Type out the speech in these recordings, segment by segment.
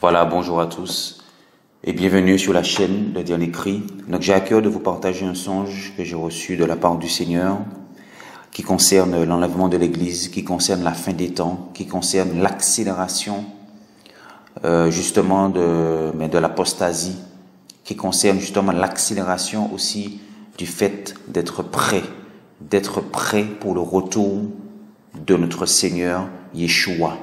Voilà, bonjour à tous et bienvenue sur la chaîne Le Dernier Cri. Donc j'ai à cœur de vous partager un songe que j'ai reçu de la part du Seigneur qui concerne l'enlèvement de l'Église, qui concerne la fin des temps, qui concerne l'accélération justement de l'apostasie, qui concerne justement l'accélération aussi du fait d'être prêt pour le retour de notre Seigneur Yeshua.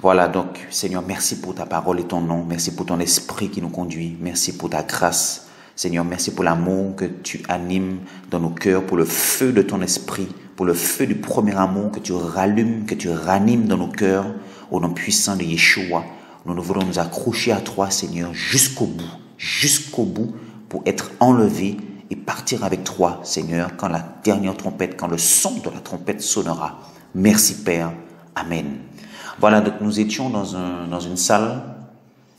Voilà, donc, Seigneur, merci pour ta parole et ton nom. Merci pour ton esprit qui nous conduit. Merci pour ta grâce. Seigneur, merci pour l'amour que tu animes dans nos cœurs, pour le feu de ton esprit, pour le feu du premier amour que tu rallumes, que tu ranimes dans nos cœurs, au nom puissant de Yeshua. Nous voulons nous accrocher à toi, Seigneur, jusqu'au bout, pour être enlevés et partir avec toi, Seigneur, quand la dernière trompette, quand le son de la trompette sonnera. Merci, Père. Amen. Voilà, donc nous étions dans une salle,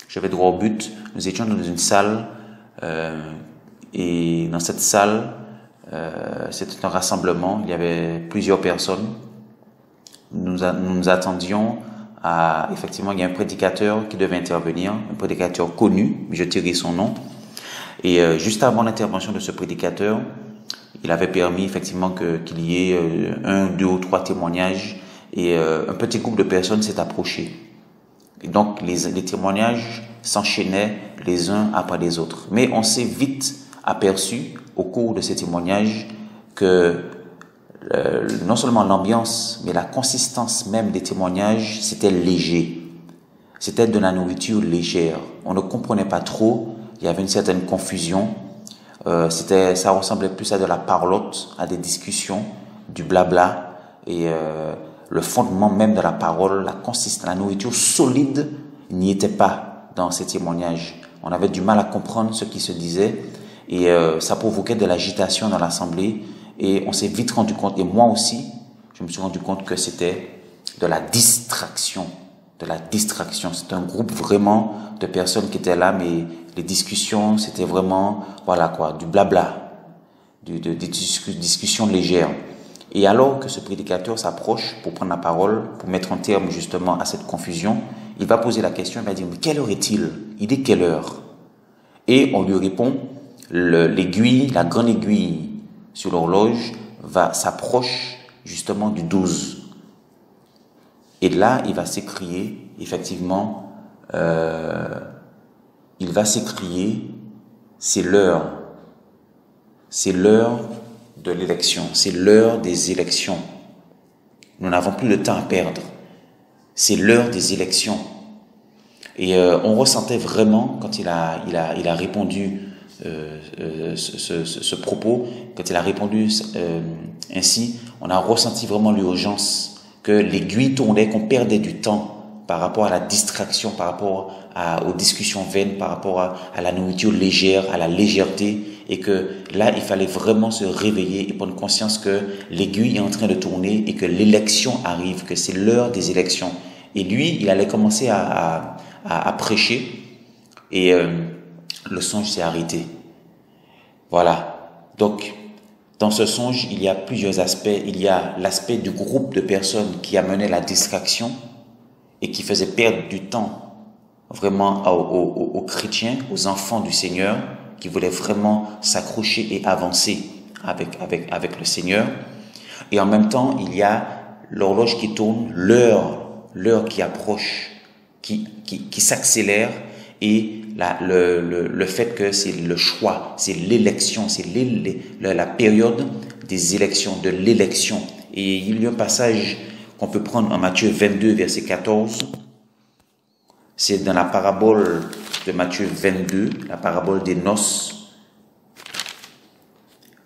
je vais droit au but, nous étions dans une salle et dans cette salle, c'était un rassemblement, il y avait plusieurs personnes. Nous attendions à, effectivement, il y a un prédicateur qui devait intervenir, un prédicateur connu, je tairai son nom. Et juste avant l'intervention de ce prédicateur, il avait permis effectivement qu'il y ait un, deux ou trois témoignages. Et un petit groupe de personnes s'est approché. Et donc, les témoignages s'enchaînaient les uns après les autres. Mais on s'est vite aperçu, au cours de ces témoignages, que non seulement l'ambiance, mais la consistance même des témoignages, c'était léger. C'était de la nourriture légère. On ne comprenait pas trop. Il y avait une certaine confusion. Ça ressemblait plus à de la parlotte, à des discussions, du blabla. Et le fondement même de la parole, la nourriture solide n'y était pas dans ces témoignages. On avait du mal à comprendre ce qui se disait et ça provoquait de l'agitation dans l'assemblée et on s'est vite rendu compte, et moi aussi, je me suis rendu compte que c'était de la distraction. C'est un groupe vraiment de personnes qui étaient là, mais les discussions, c'était vraiment, voilà quoi, du blabla, des discussions légères. Et alors que ce prédicateur s'approche pour prendre la parole, pour mettre un terme justement à cette confusion, il va poser la question, il va dire, mais quelle heure est-il? Il est quelle heure? Et on lui répond, l'aiguille, la grande aiguille sur l'horloge s'approche justement du 12. Et là, il va s'écrier, effectivement, il va s'écrier, c'est l'heure de l'élection, c'est l'heure des élections. Nous n'avons plus de temps à perdre. C'est l'heure des élections. Et on ressentait vraiment, quand il a répondu ce propos, quand il a répondu ainsi, on a ressenti vraiment l'urgence, que l'aiguille tournait, qu'on perdait du temps par rapport à la distraction, par rapport aux discussions vaines, par rapport à la nourriture légère, à la légèreté, et que là, il fallait vraiment se réveiller et prendre conscience que l'aiguille est en train de tourner et que l'élection arrive, que c'est l'heure des élections. Et lui, il allait commencer à prêcher et le songe s'est arrêté. Voilà. Donc, dans ce songe, il y a plusieurs aspects. Il y a l'aspect du groupe de personnes qui amenait la distraction et qui faisait perdre du temps vraiment aux chrétiens, aux enfants du Seigneur, qui voulaient vraiment s'accrocher et avancer avec le Seigneur. Et en même temps, il y a l'horloge qui tourne, l'heure qui approche, qui s'accélère, et le fait que c'est le choix, c'est l'élection, c'est la période des élections, de l'élection. Et il y a un passage qu'on peut prendre en Matthieu 22, verset 14. C'est dans la parabole de Matthieu 22, la parabole des noces.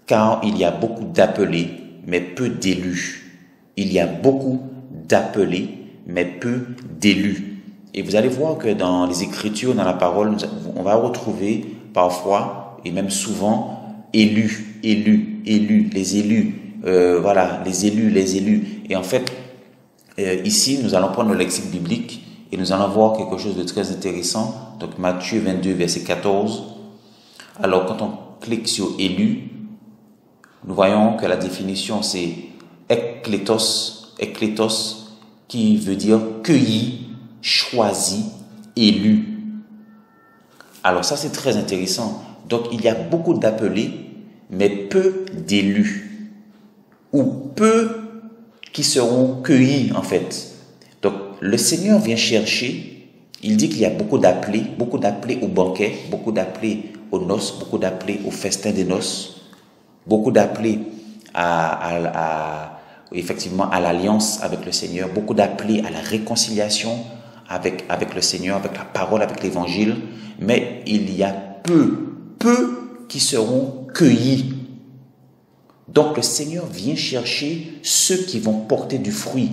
Car il y a beaucoup d'appelés, mais peu d'élus. Il y a beaucoup d'appelés, mais peu d'élus. Et vous allez voir que dans les Écritures, dans la parole, on va retrouver parfois, et même souvent, élus, les élus. Voilà, les élus. Et en fait, ici, nous allons prendre le lexique biblique et nous allons voir quelque chose de très intéressant. Donc, Matthieu 22, verset 14. Alors, quand on clique sur élu, nous voyons que la définition, c'est eklétos, qui veut dire cueilli, choisi, élus. Alors ça, c'est très intéressant. Donc, il y a beaucoup d'appelés, mais peu d'élus. Ou peu qui seront cueillis, en fait. Donc, le Seigneur vient chercher, il dit qu'il y a beaucoup d'appelés au banquet, beaucoup d'appelés aux noces, beaucoup d'appelés au festin des noces, beaucoup d'appelés effectivement à l'alliance avec le Seigneur, beaucoup d'appelés à la réconciliation avec le Seigneur, avec la parole, avec l'évangile, mais il y a peu qui seront cueillis. Donc le Seigneur vient chercher ceux qui vont porter du fruit,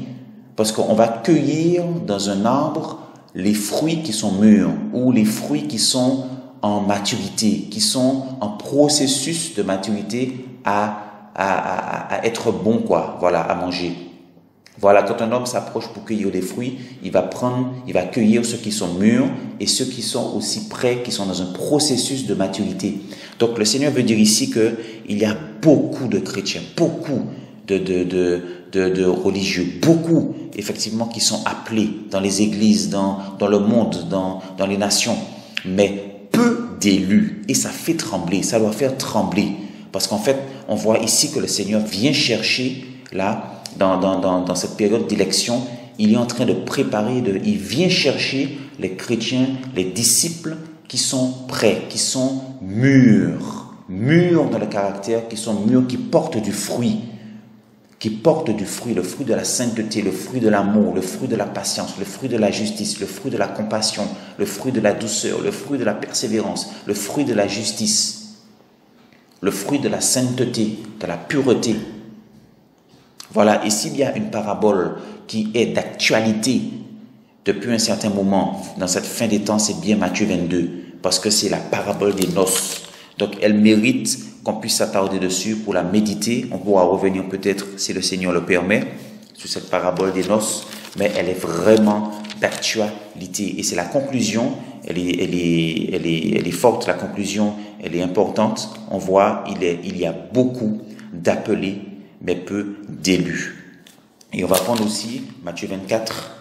parce qu'on va cueillir dans un arbre les fruits qui sont mûrs ou les fruits qui sont en maturité, qui sont en processus de maturité à être bon, quoi, voilà, à manger. Voilà, quand un homme s'approche pour cueillir des fruits, il va cueillir ceux qui sont mûrs et ceux qui sont aussi prêts, qui sont dans un processus de maturité. Donc le Seigneur veut dire ici que il y a beaucoup de chrétiens, beaucoup de religieux, beaucoup effectivement qui sont appelés dans les églises, dans le monde, dans les nations, mais peu d'élus. Et ça fait trembler, ça doit faire trembler. Parce qu'en fait, on voit ici que le Seigneur vient chercher, là, dans cette période d'élection, il est en train de préparer, il vient chercher les chrétiens, les disciples qui sont prêts, qui sont mûrs dans le caractère, qui sont mûrs, qui portent du fruit, le fruit de la sainteté, le fruit de l'amour, le fruit de la patience, le fruit de la justice, le fruit de la compassion, le fruit de la douceur, le fruit de la persévérance, le fruit de la justice, le fruit de la sainteté, de la pureté. Voilà, et s'il y a une parabole qui est d'actualité depuis un certain moment, dans cette fin des temps, c'est bien Matthieu 22, parce que c'est la parabole des noces. Donc, elle mérite qu'on puisse s'attarder dessus pour la méditer. On pourra revenir peut-être, si le Seigneur le permet, sur cette parabole des noces, mais elle est vraiment d'actualité. Et c'est la conclusion, elle est forte, la conclusion, elle est importante. On voit, il y a beaucoup d'appelés, mais peu d'élus. Et on va prendre aussi Matthieu 24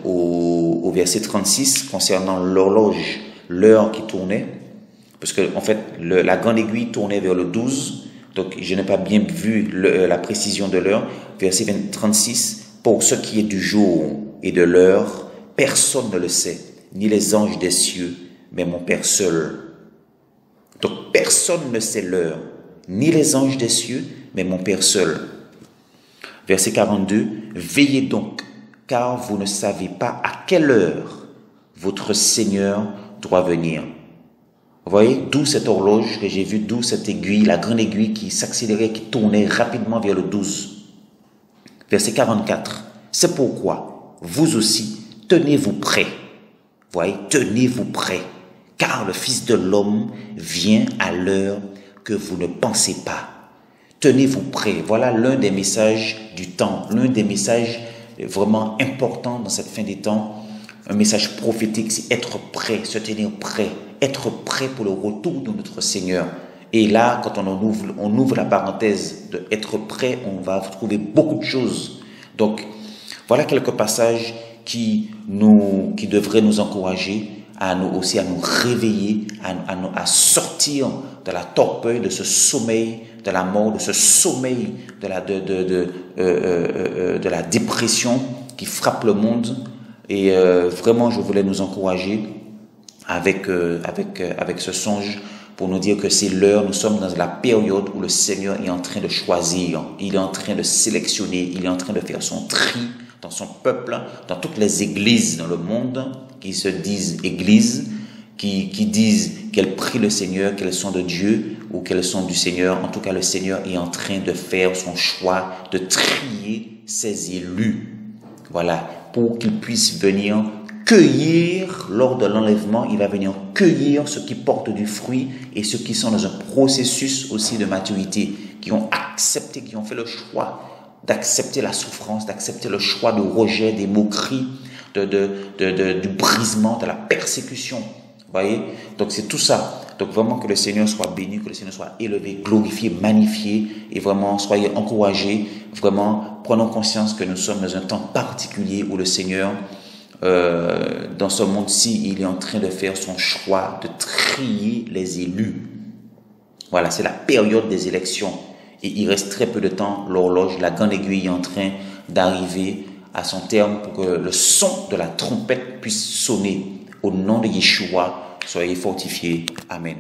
au verset 36, concernant l'horloge, l'heure qui tournait, parce que en fait la grande aiguille tournait vers le 12, donc je n'ai pas bien vu la précision de l'heure. Verset 36, pour ce qui est du jour et de l'heure, personne ne le sait, ni les anges des cieux, mais mon Père seul. Donc personne ne sait l'heure, ni les anges des cieux, mais mon Père seul. Verset 42, veillez donc, car vous ne savez pas à quelle heure votre Seigneur doit venir. Vous voyez, d'où cette horloge que j'ai vue, d'où cette aiguille, la grande aiguille qui s'accélérait, qui tournait rapidement vers le 12. Verset 44, c'est pourquoi vous aussi, tenez-vous prêts. Vous voyez, tenez-vous prêts, car le Fils de l'homme vient à l'heure que vous ne pensez pas. Tenez-vous prêts. Voilà l'un des messages du temps, l'un des messages vraiment importants dans cette fin des temps. Un message prophétique, c'est être prêt, se tenir prêt, être prêt pour le retour de notre Seigneur. Et là, quand on ouvre la parenthèse de être prêt, on va trouver beaucoup de choses. Donc, voilà quelques passages qui devraient nous encourager à nous réveiller, à sortir de la torpeur, de ce sommeil de la mort, de ce sommeil de la dépression qui frappe le monde. Et vraiment, je voulais nous encourager avec ce songe pour nous dire que c'est l'heure, nous sommes dans la période où le Seigneur est en train de choisir, il est en train de sélectionner, il est en train de faire son tri dans son peuple, dans toutes les églises dans le monde qui se disent églises, qui disent qu'elles prient le Seigneur, qu'elles sont de Dieu ou qu'elles sont du Seigneur. En tout cas, le Seigneur est en train de faire son choix, de trier ses élus. Voilà, pour qu'ils puissent venir cueillir lors de l'enlèvement. Il va venir cueillir ceux qui portent du fruit et ceux qui sont dans un processus aussi de maturité, qui ont accepté, qui ont fait le choix d'accepter la souffrance, d'accepter le choix de rejet, des moqueries, du brisement, de la persécution. Vous voyez? Donc c'est tout ça. Donc vraiment que le Seigneur soit béni, que le Seigneur soit élevé, glorifié, magnifié, et vraiment soyez encouragés. Vraiment prenons conscience que nous sommes dans un temps particulier où le Seigneur, dans ce monde-ci, il est en train de faire son choix de trier les élus. Voilà, c'est la période des élections. Et il reste très peu de temps, l'horloge, la grande aiguille est en train d'arriver à son terme pour que le son de la trompette puisse sonner. Au nom de Yeshua, soyez fortifiés. Amen.